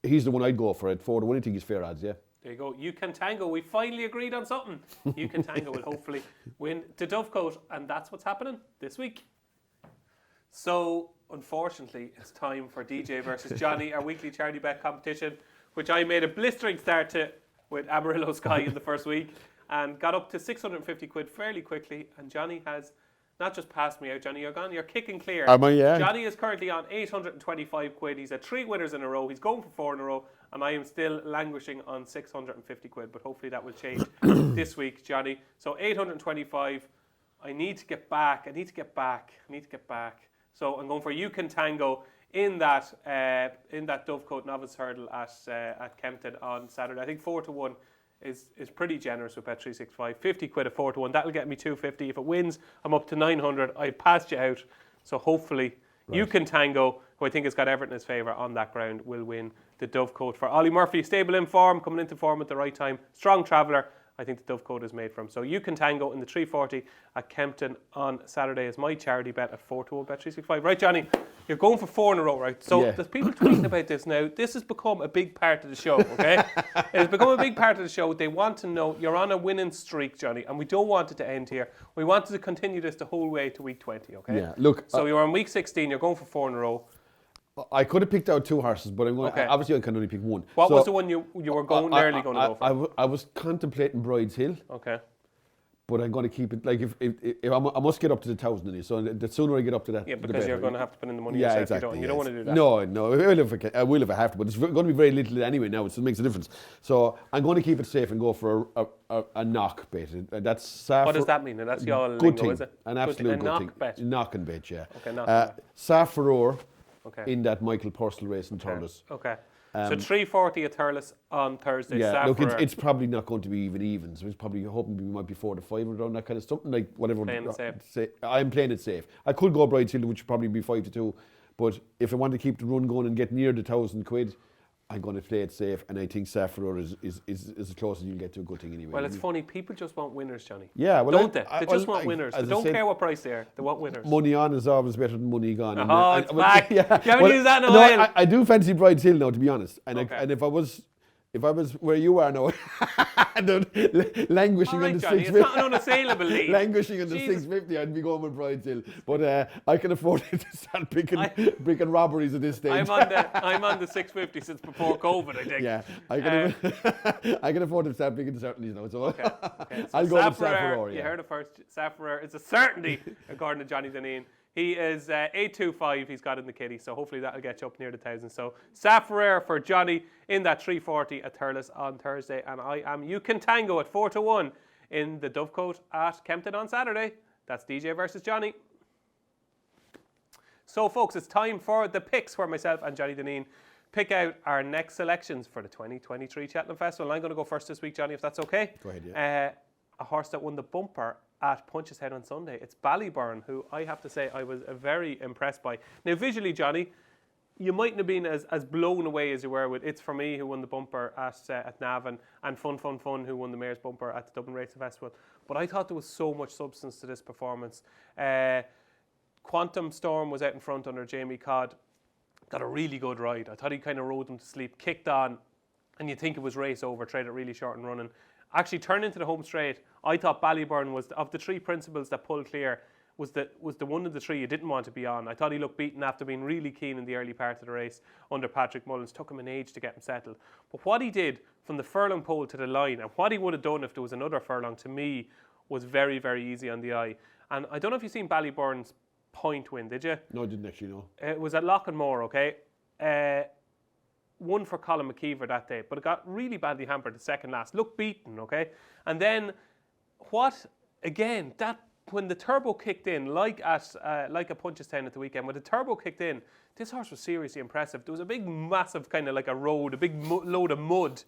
he's the one I'd go for at 4-1. I think he's fair odds, yeah. There you go. You Can Tango. We finally agreed on something. You Can Tango will hopefully win the Dovecoat, and that's what's happening this week. So, unfortunately, it's time for DJ versus Johnny, our weekly charity bet competition, which I made a blistering start to with Amarillo Sky in the first week and got up to 650 quid fairly quickly. And Johnny has not just passed me out, Johnny, you're gone, you're kicking clear. Am I, yeah? Johnny is currently on 825 quid. He's had 3 winners in a row. He's going for 4 in a row. And I am still languishing on 650 quid. But hopefully that will change this week, Johnny. So 825. I need to get back. So I'm going for You Can Tango in that Dovecoat Novice Hurdle at Kempton on Saturday. I think 4-1 is pretty generous with Bet365. 50 quid at 4-1. That'll get me 250. If it wins, I'm up to 900. I passed you out. So hopefully You Can Tango, who I think has got Everton in his favour on that ground, will win the Dovecoat. For Ollie Murphy, stable in form, coming into form at the right time, strong traveller. I think the Dovecoat is made for him. So You Can Tango in the 340 at Kempton on Saturday is my charity bet at 4-1 Bet365. Right, Johnny, you're going for 4 in a row, right? So there's people tweeting about this now. This has become a big part of the show, okay? It has become a big part of the show. They want to know you're on a winning streak, Johnny, and we don't want it to end here. We wanted to continue this the whole way to week 20, okay? Yeah, look. So you're on week 16, you're going for 4 in a row. I could have picked out 2 horses, but I'm going. Obviously, I can only pick one. What was the one you were nearly going to go for? I was contemplating Bride's Hill. Okay. But I'm going to keep it. Like if I must get up to the 1,000 in it, so the sooner I get up to that, yeah, because you're going to have to put in the money yourself. Exactly. You don't want to do that. No, I will if I have to, but it's going to be very little anyway now, so it makes a difference. So I'm going to keep it safe and go for a knock bet. That's what does that mean? That's your good lingo, thing. Is it? An absolute good knock thing. Bet. Knock and bet, yeah. Okay, knock. Safaror in that Michael Purcell race in Thurles. Okay. So 340 at Thurles on Thursday. Yeah, look, it's probably not going to be even. So it's probably hoping we might be 4-5 around that kind of something like whatever. Playing it safe. I'm playing it safe. I could go Bride's Hill, which would probably be 5-2, but if I want to keep the run going and get near the 1,000 quid, I'm going to play it safe, and I think Safaror is as close as you'll get to a good thing anyway. Well, it's funny. People just want winners, Johnny. Yeah, well, don't they? They just want winners. They don't care what price they are. They want winners. Money on is always better than money gone. It's back. You haven't used that in a while. I do fancy Bride's Hill now, to be honest. And if I was where you are now, languishing on the 650. It's not an unassailable lead. Languishing on the 650, I'd be going with Bride's Hill. But I can afford to start picking robberies at this stage. I'm on the 650 since before COVID, I think. Yeah, I can afford to start picking certainties now. So, okay. So I'll go with Safaror. You heard it first. Safaror is a certainty, according to Johnny Dineen. He is 825 he's got in the kitty, so hopefully that'll get you up near the 1,000. So Safaror for Johnny in that 340 at Thurles on Thursday, and I am You Can Tango at 4-1 in the Dovecoat at Kempton on Saturday. That's DJ versus Johnny. So folks, it's time for the picks where myself and Johnny Dineen pick out our next selections for the 2023 Cheltenham Festival. And I'm going to go first this week, Johnny, if that's okay. Go ahead, yeah. A horse that won the bumper at Punchestown on Sunday. It's Ballyburn, who I have to say I was very impressed by. Now, visually, Johnny, you mightn't have been as blown away as you were with It's For Me, who won the bumper at Navan, and Fun, who won the Mayor's bumper at the Dublin Racing Festival. But I thought there was so much substance to this performance. Quantum Storm was out in front under Jamie Codd. Got a really good ride. I thought he kind of rode them to sleep, kicked on, and you'd think it was race over, tried it really short and running. Actually turned into the home straight. I thought Ballyburn was, of the three principals that pulled clear, was the one of the three you didn't want to be on. I thought he looked beaten after being really keen in the early part of the race under Patrick Mullins. Took him an age to get him settled. But what he did from the furlong pole to the line, and what he would have done if there was another furlong, to me, was very, very easy on the eye. And I don't know if you've seen Ballyburn's point win, did you? No, I didn't actually know. It was at Loughnmore, okay? One for Colin McKeever that day, but it got really badly hampered the second last. Looked beaten, okay? And then when the turbo kicked in, like at Punchestown at the weekend, when the turbo kicked in, this horse was seriously impressive. There was a big, massive kind of like a road, a big load of mud.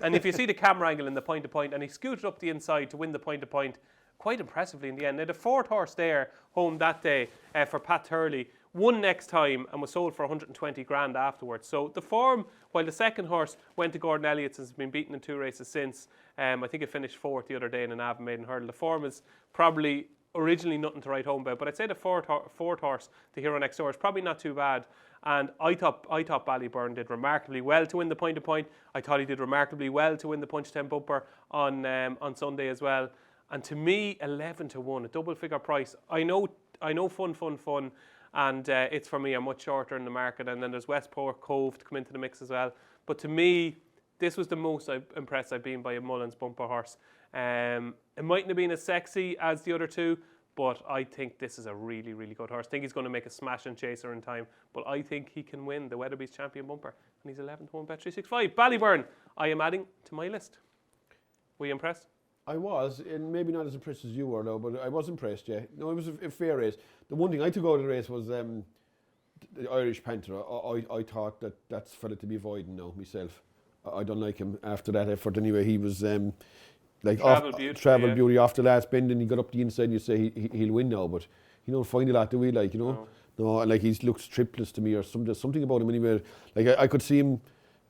And if you see the camera angle in the point-to-point, and he scooted up the inside to win the point-to-point quite impressively in the end. Now, the fourth horse there, home that day for Pat Thurles, won next time and was sold for 120 grand afterwards. So the form, while the second horse went to Gordon Elliott's and has been beaten in 2 races since, I think it finished 4th the other day in an Avon Maiden Hurdle. The form is probably originally nothing to write home about, but I'd say the fourth horse, the Hero Next Door, is probably not too bad. And I thought Ballyburn did remarkably well to win the point-to-point. I thought he did remarkably well to win the Punchestown bumper on Sunday as well. And to me, 11-1, a double-figure price. I know, fun, and it's for me a much shorter in the market. And then there's Westport Cove to come into the mix as well. But to me, this was the most impressed I've been by a Mullins bumper horse. It mightn't have been as sexy as the other two, but I think this is a really, really good horse. I think he's going to make a smash and chaser in time, but I think he can win the Weatherby's Champion bumper. And he's 11-1 bet 365. Ballyburn, I am adding to my list. Were you impressed? I was, and maybe not as impressed as you were, though, but I was impressed, yeah. No, it was a fair race. The one thing I took out of the race was the Irish Panther. I thought that's fella to be avoiding now, myself. I don't like him after that effort anyway. He was travel beauty off the last bend, and he got up the inside and you say he'll win now, but he don't find a lot, do we, like, you know? No, like he looks tripless to me, or something about him anyway. Like I could see him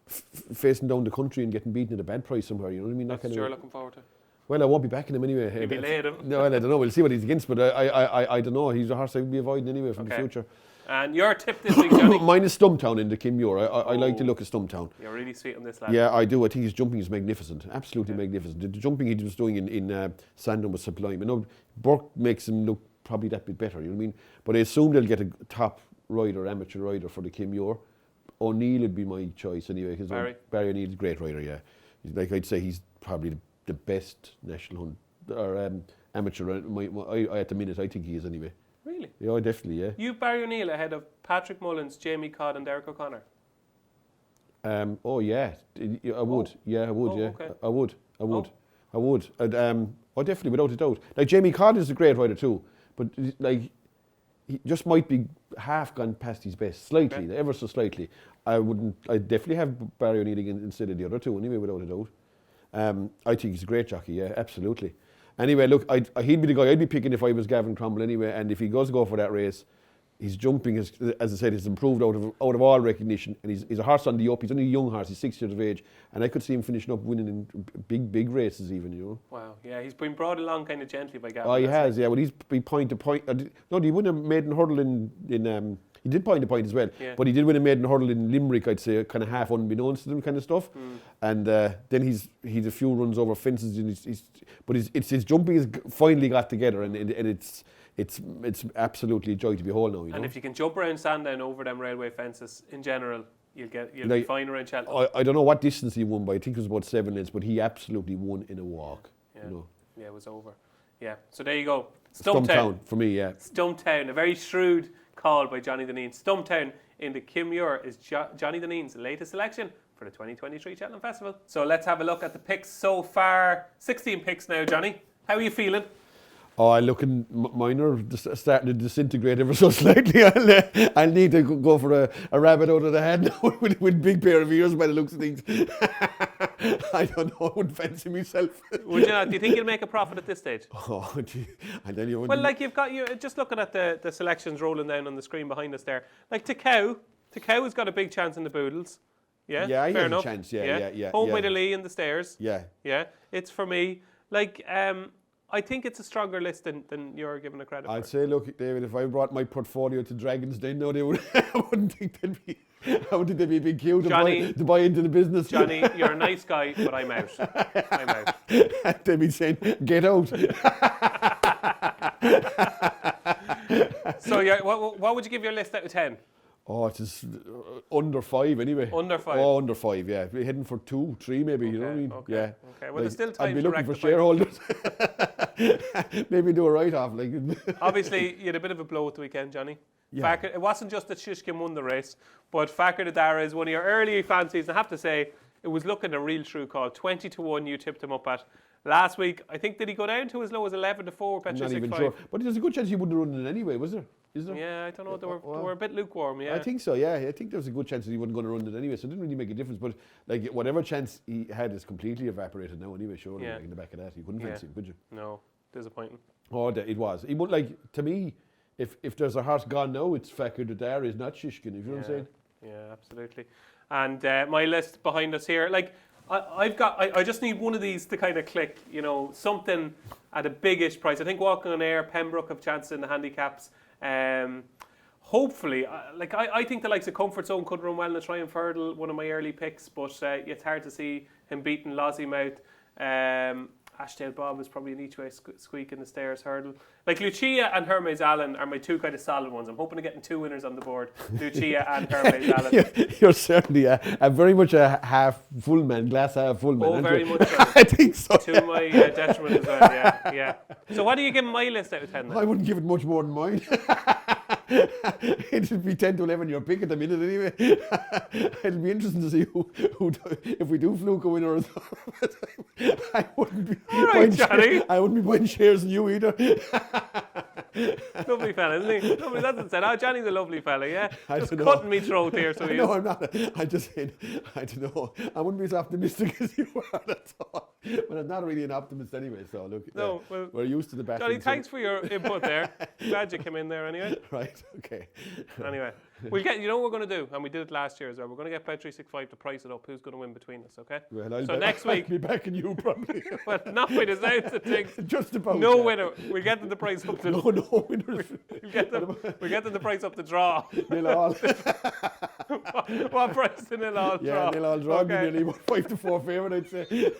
facing down the country and getting beaten at a bad price somewhere, you know what I mean? That's what you're looking forward to. Well, I won't be backing him anyway. You'll be late him. No, I don't know. We'll see what he's against, but I don't know. He's a horse I would be avoiding anyway from the future. And your tip this week, Johnny? Mine is Stumptown in the Kim Muir. I like the look of Stumptown. You're really sweet on this lad. Yeah, I do. I think his jumping is magnificent. Absolutely magnificent. The jumping he was doing in Sandon was sublime. I know Burke makes him look probably that bit better, you know what I mean? But I assume they'll get a top rider, amateur rider for the Kim Muir. O'Neill would be my choice anyway, because Barry O'Neill's a great rider, yeah. Like I'd say he's probably the best national hunt, or amateur. At the minute, I think he is anyway. Really? Yeah, definitely, yeah. You Barry O'Neill ahead of Patrick Mullins, Jamie Codd and Derek O'Connor? Oh, yeah. I would. Yeah, I would, yeah. Okay. I would. And, definitely, without a doubt. Like, Jamie Codd is a great rider too, but, like, he just might be half gone past his best, slightly, ever so slightly. I'd definitely have Barry O'Neill instead of the other two, anyway, without a doubt. I think he's a great jockey, yeah, absolutely. Anyway, look, he'd be the guy I'd be picking if I was Gavin Cromwell anyway, and if he does go for that race, his jumping, as I said, has improved out of all recognition, and he's a horse on the up. He's only a young horse, he's 6 years of age, and I could see him finishing up winning in big races even, you know. Wow, yeah, he's been brought along kind of gently by Gavin. Oh, he has, yeah, well, he's been point to point. No, he won a maiden hurdle in he did point to point as well, but he did win a maiden hurdle in Limerick, I'd say, kind of half unbeknownst to them kind of stuff. And then he's a few runs over fences, and but his jumping has finally got together, and it's absolutely a joy to behold now. You know? And if you can jump around Sandown over them railway fences in general, you'll be fine around Cheltenham. I don't know what distance he won by. I think it was about 7 lengths, but he absolutely won in a walk. Yeah, you know? Yeah, it was over. Yeah, so there you go. Stumptown for me, yeah. Stumptown, a very shrewd call by Johnny Dineen. Stumptown in the Kim Muir is Johnny Dineen's latest selection for the 2023 Cheltenham Festival. So let's have a look at the picks so far. 16 picks now, Johnny. How are you feeling? Oh, mine are starting to disintegrate ever so slightly. I'll need to go for a rabbit out of the hat now with big pair of ears by the looks of things. I don't know, I wouldn't fancy myself. Would you not? Do you think you'll make a profit at this stage? Oh, gee. And then well, like you've got, just looking at the selections rolling down on the screen behind us there. Like Takao has got a big chance in the Boodles. Yeah, yeah, he fair has enough. A chance. Yeah. Home by the Lee in the stairs. Yeah. Yeah, it's for me. Like, I think it's a stronger list than you're giving it credit I'd for. say, look, David, if I brought my portfolio to Dragons, then no, they would. I wouldn't think they'd be a big queue to buy into the business. Johnny, you're a nice guy, but I'm out. I'm out. They'd be saying, get out. So, what would you give your list out of 10? Oh, it's just under 5 anyway. Under 5? Oh, under 5, yeah. We're heading for 2, 3 maybe, you know what I mean? Okay, yeah. Okay, well, there's still time I'd be to looking for rectify. shareholders. Maybe do a write-off. Obviously, you had a bit of a blow at the weekend, Johnny. Yeah. It wasn't just that Shishkin won the race, but Fakir Dara is one of your early fancies. And I have to say, it was looking a real true call. 20-1 you tipped him up at. Last week, I think, did he go down to as low as 11-4? Not even sure. But there's a good chance he wouldn't have run it anyway, was there? Is there? Yeah, I don't know. They were a bit lukewarm, yeah. I think so, yeah. I think there's a good chance that he wasn't going to run it anyway, so it didn't really make a difference. But like whatever chance he had is completely evaporated now anyway, surely, Yeah. like, in the back of that. You couldn't fancy him, could you? No, disappointing. Oh, it was. He would, like, to me, if there's a horse gone now, it's Fakir Dara, is not Shishkin, if you know what I'm saying? Yeah, absolutely. And my list behind us here, like, I just need one of these to kind of click, you know, something at a biggish price. I think Walking on Air, Pembroke have chances in the handicaps. Hopefully, I think the likes of Comfort Zone could run well in the Triumph Hurdle, one of my early picks, but it's hard to see him beating Lossiemouth. Ashdale Bob is probably an each way squeak in the Stairs Hurdle. Like Lucia and Hermes Allen are my two kind of solid ones. I'm hoping to get 2 winners on the board. Lucia and Hermes Allen. You're certainly a very much a half full man, glass half full man. Oh, very much so. I think so. To my detriment as well, yeah. So what do you give my list out of 10 then? I wouldn't give it much more than mine. It'd be 10 to 11 your pick at the minute anyway. It'll be interesting to see who if we do fluke a winner. I wouldn't be. All right, Johnny. I wouldn't be buying shares in you either. Lovely fella, isn't he? Lovely. That's what I said. Oh, Johnny's a lovely fella, yeah. Just know. cutting me throat here, so he No, is. I'm not. I just said, I don't know. I wouldn't be as optimistic as you are, that's all. But I'm not really an optimist anyway, so look. No, well, we're used to the battle. Johnny, thanks for your input there. Glad you came in there anyway. Right, okay. Anyway, we'll get. You know what we're going to do, and we did it last year as well. We're going to get Bet365 to price it up. Who's going to win between us? Okay. Well, So next week, I'll be backing you probably. well, not by the sounds of things. Just about. No yeah. winner. We'll get them the price up to. No winners. We'll get them the price up to draw. Nil all. What price to nil all draw? Yeah, nil all draw. Okay. Nearly 5-4 favourite, I'd say.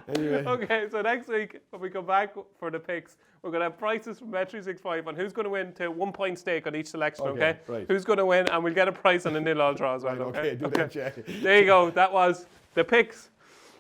Anyway. Okay, so next week when we come back for the picks, we're going to have prices from Bet365 on who's going to win to 1 point stake on each selection. Okay. Right. Who's going to win, and we'll get a price on the nil all draw as well. Right, okay, do that, Jack. There you go. That was the picks.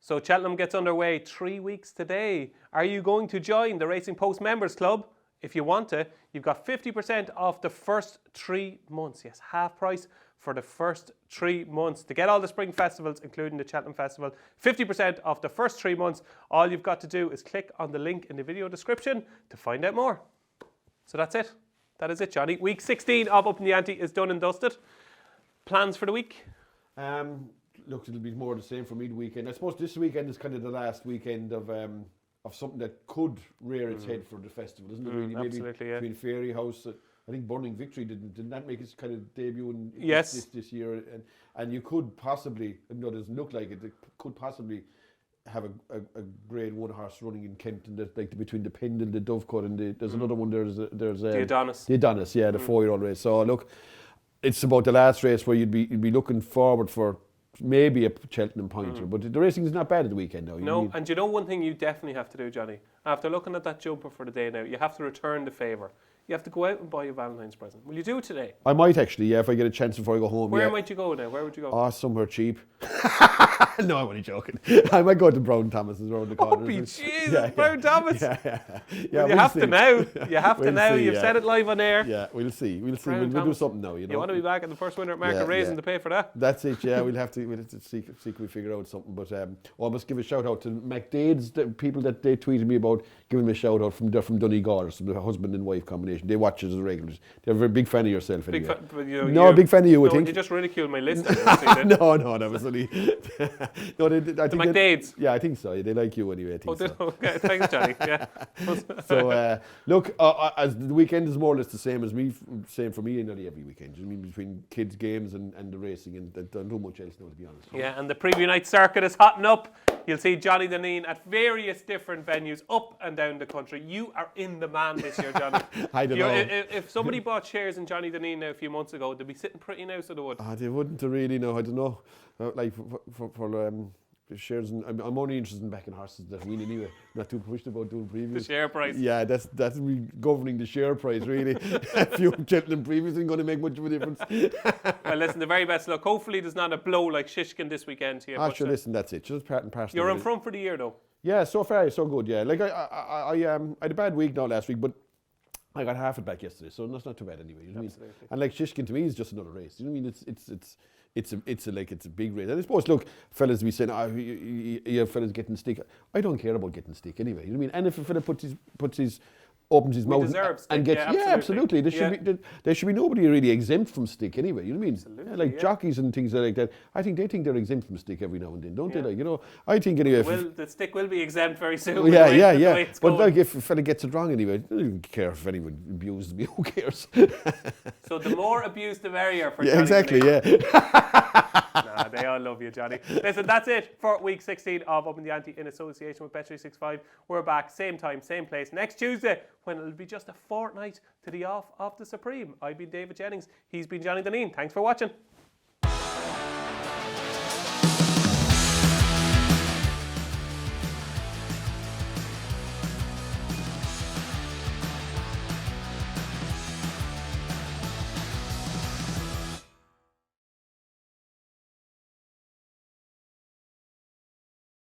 So Cheltenham gets underway 3 weeks today. Are you going to join the Racing Post Members Club? If you want to, you've got 50% off the first 3 months. Yes, half price for the first 3 months. To get all the spring festivals, including the Cheltenham Festival, 50% off the first 3 months. All you've got to do is click on the link in the video description to find out more. So that's it. That is it, Johnny. Week 16 of Upping The Ante is done and dusted. Plans for the week? Look, it'll be more the same for me the weekend. I suppose this weekend is kind of the last weekend of something that could rear its head for the festival, isn't it? Really, absolutely, maybe yeah. between Fairy House, I think Burning Victory didn't that make its kind of debut in Yes. this year, and you could possibly, even though it doesn't look like it, could possibly have a Grade 1 horse running in Kempton, that like between the Pendle, the Dovecote, and there's another one. There's The Adonis. The Adonis, yeah, the 4-year-old race. So look, it's about the last race where you'd be looking forward for maybe a Cheltenham pointer, but the racing is not bad at the weekend now. No, and you know one thing you definitely have to do, Johnny? After looking at that jumper for the day now, you have to return the favour. You have to go out and buy a Valentine's present. Will you do it today? I might actually, yeah, if I get a chance before I go home. Where yeah. might you go now? Where would you go? Oh, somewhere cheap. No, I'm only joking. I might go to Brown Thomas's around the corner. Oh, Jesus, Brown Thomas. Yeah. Well, you have to now. You have to now. You've said it live on air. Yeah, we'll see. We'll Brown do something now. You want to be back at the first winner at Market Yeah, Raising yeah. to pay for that? That's it, yeah. We'll have to see if we figure out something. But I must give a shout out to McDade's, the people that they tweeted me about, giving me a shout out from Donegal, from the husband and wife combination. They watch us as regulars. They're a very big fan of yourself anyway. A big fan of you, I think. You just ridiculed my list. No, that was only... No, I think McDade's. Yeah, I think so. Yeah, they like you anyway, I think so. Okay, thanks, Johnny. Yeah. So, look, as the weekend is more or less the same as me, same for me nearly every weekend. I mean, between kids' games and the racing, and don't do much else now, to be honest. Yeah, and the preview night circuit is hotting up. You'll see Johnny Dineen at various different venues up and down the country. You are in the man this year, Johnny. I don't know. If somebody bought shares in Johnny Dineen a few months ago, they'd be sitting pretty now, so they would. They wouldn't really know. I don't know. Like for shares, I'm only interested in backing horses that win anyway. Not too pushed about doing previews. The share price. Yeah, that's governing the share price really. A few Cheltenham previews isn't going to make much of a difference. Well, listen, the very best luck. Hopefully, there's not a blow like Shishkin this weekend here. Sure, listen, that's it. Just part and parcel. You're in front for the year, though. Yeah, so far so good. Yeah, like I had a bad week now last week, but I got half it back yesterday, so that's not too bad anyway. You know what I mean? And like Shishkin to me is just another race. You know what I mean? It's a big race. And I suppose, look, fellas be saying, you have fellas getting stick. I don't care about getting stick anyway. You know what I mean? And if a fella opens his mouth and gets, absolutely. There should be nobody really exempt from stick anyway. You know what I mean? Absolutely, like jockeys and things like that. I think they think they're exempt from stick every now and then, don't they? Like, you know, I think anyway. The stick will be exempt very soon. Yeah. But like, if a fella gets it wrong anyway, I don't care if anyone abuses me. Who cares? So the more abuse, the merrier for Johnny. Yeah, exactly. Yeah. They all love you, Johnny. Listen, that's it for week 16 of Upping The Ante in association with Bet365. We're back, same time, same place, next Tuesday, when it'll be just a fortnight to the off of the Supreme. I've been David Jennings. He's been Johnny Dineen. Thanks for watching.